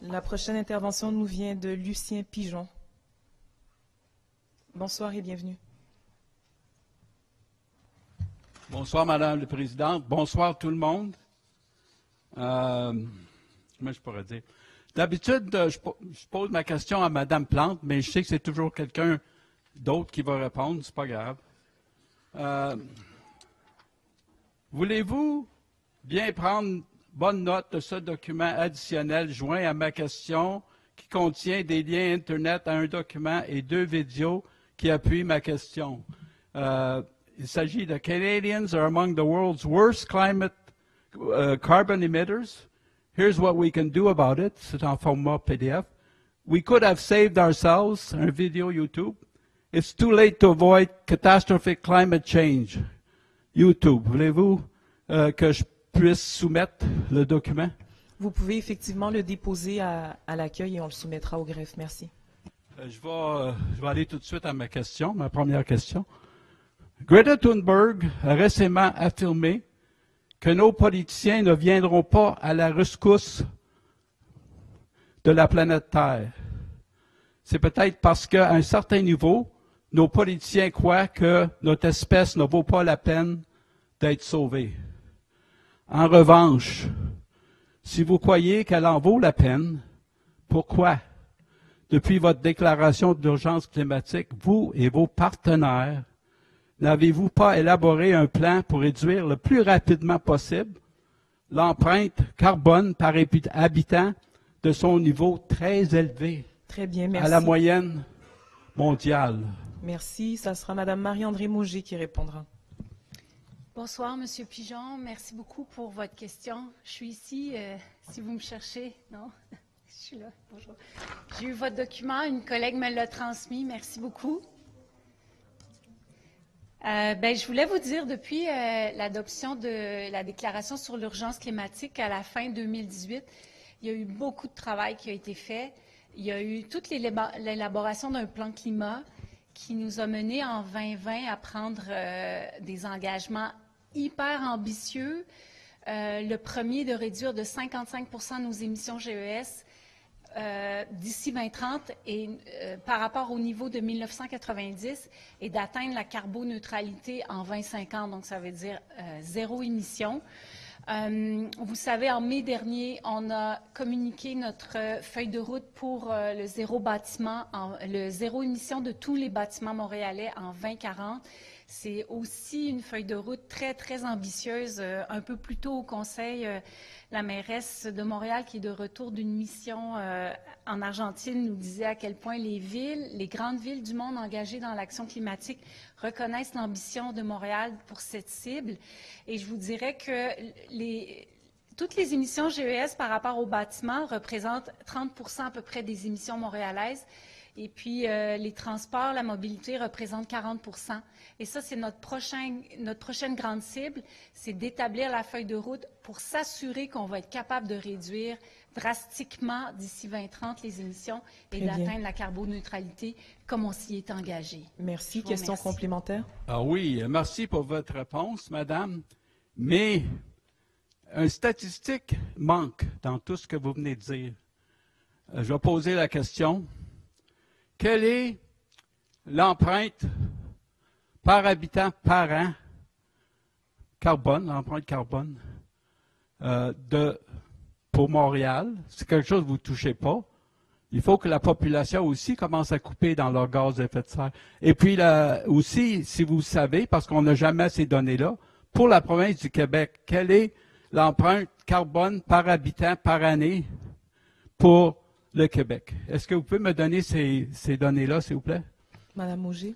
La prochaine intervention nous vient de Lucien Pigeon. Bonsoir et bienvenue. Bonsoir, Madame la Présidente. Bonsoir, tout le monde. Comment je pourrais dire? D'habitude, je pose ma question à Madame Plante, mais je sais que c'est toujours quelqu'un d'autre qui va répondre. C'est pas grave. Voulez-vous bien prendre bonne note de ce document additionnel joint à ma question qui contient des liens Internet à un document et 2 vidéos qui appuient ma question? Il s'agit de Canadians are among the world's worst climate carbon emitters. Here's what we can do about it. C'est en format PDF. We could have saved ourselves. Un vidéo YouTube. It's too late to avoid catastrophic climate change. YouTube. Voulez-vous que je puisse soumettre le document? Vous pouvez effectivement le déposer à l'accueil et on le soumettra au greffe. Merci. Je vais aller tout de suite à ma question, ma première question. Greta Thunberg a récemment affirmé que nos politiciens ne viendront pas à la rescousse de la planète Terre. C'est peut-être parce qu'à un certain niveau, nos politiciens croient que notre espèce ne vaut pas la peine d'être sauvée. En revanche, si vous croyez qu'elle en vaut la peine, pourquoi, depuis votre déclaration d'urgence climatique, vous et vos partenaires, n'avez-vous pas élaboré un plan pour réduire le plus rapidement possible l'empreinte carbone par habitant de son niveau très élevé Très bien, merci. à la moyenne mondiale? Merci. Ça sera Mme Marie-André Mauger qui répondra. Bonsoir, Monsieur Pigeon. Merci beaucoup pour votre question. Je suis ici, si vous me cherchez. Non? Je suis là. Bonjour. J'ai eu votre document. Une collègue me l'a transmis. Merci beaucoup. Je voulais vous dire, depuis l'adoption de la déclaration sur l'urgence climatique à la fin 2018, il y a eu beaucoup de travail qui a été fait. Il y a eu toute l'élaboration d'un plan climat qui nous a menés en 2020 à prendre des engagements hyper ambitieux. Le premier, de réduire de 55 % nos émissions GES d'ici 2030 et par rapport au niveau de 1990 et d'atteindre la carboneutralité en 2050. Donc, ça veut dire zéro émission. Vous savez, en mai dernier, on a communiqué notre feuille de route pour le zéro bâtiment, le zéro émission de tous les bâtiments montréalais en 2040. C'est aussi une feuille de route très, très ambitieuse. Un peu plus tôt au Conseil, la mairesse de Montréal, qui est de retour d'une mission en Argentine, nous disait à quel point les grandes villes du monde engagées dans l'action climatique reconnaissent l'ambition de Montréal pour cette cible. Et je vous dirais que toutes les émissions GES par rapport aux bâtiments représentent 30 % à peu près des émissions montréalaises. Et puis, les transports, la mobilité représentent 40 %. Et ça, c'est notre prochaine grande cible, c'est d'établir la feuille de route pour s'assurer qu'on va être capable de réduire drastiquement d'ici 2030 les émissions et d'atteindre la carboneutralité comme on s'y est engagé. Merci. Question complémentaire? Ah oui, merci pour votre réponse, Madame. Mais une statistique manque dans tout ce que vous venez de dire. Je vais poser la question. Quelle est l'empreinte par habitant par an carbone, l'empreinte carbone pour Montréal? C'est quelque chose que vous ne touchez pas. Il faut que la population aussi commence à couper dans leurs gaz à effet de serre. Et puis aussi, si vous savez, parce qu'on n'a jamais ces données-là, pour la province du Québec, quelle est l'empreinte carbone par habitant par année pour le Québec? Est-ce que vous pouvez me donner ces données-là, s'il vous plaît? Madame Mauger.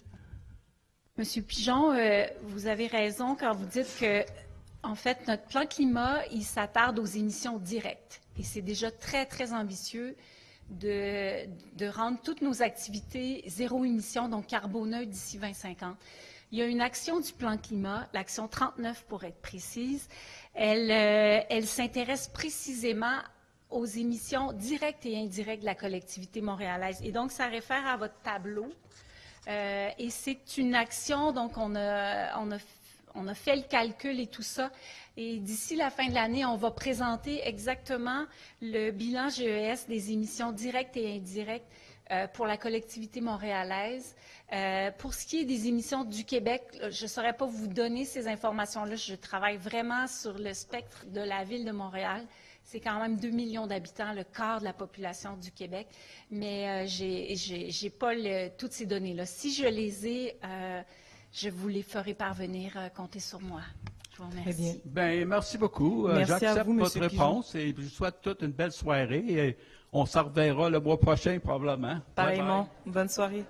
Monsieur Pigeon, vous avez raison quand vous dites que, en fait, notre plan climat, il s'attarde aux émissions directes. Et c'est déjà très, très ambitieux de rendre toutes nos activités zéro émission, donc carboneutres d'ici 2050. Il y a une action du plan climat, l'action 39 pour être précise. Elle s'intéresse précisément aux émissions directes et indirectes de la collectivité montréalaise. Et donc, ça réfère à votre tableau. Et c'est une action, donc on on a fait le calcul et tout ça. Et d'ici la fin de l'année, on va présenter exactement le bilan GES des émissions directes et indirectes pour la collectivité montréalaise. Pour ce qui est des émissions du Québec, je ne saurais pas vous donner ces informations-là. Je travaille vraiment sur le spectre de la ville de Montréal. C'est quand même 2 millions d'habitants, le quart de la population du Québec. Mais j'ai pas toutes ces données-là. Si je les ai, je vous les ferai parvenir. Comptez sur moi. Je vous remercie. Très bien. Bien, merci beaucoup. Merci à J'accepte vous, votre Monsieur Pigeon. réponse et je vous souhaite toute une belle soirée. Et on se reverra le mois prochain probablement. Bye bye. Pareillement. Bonne soirée.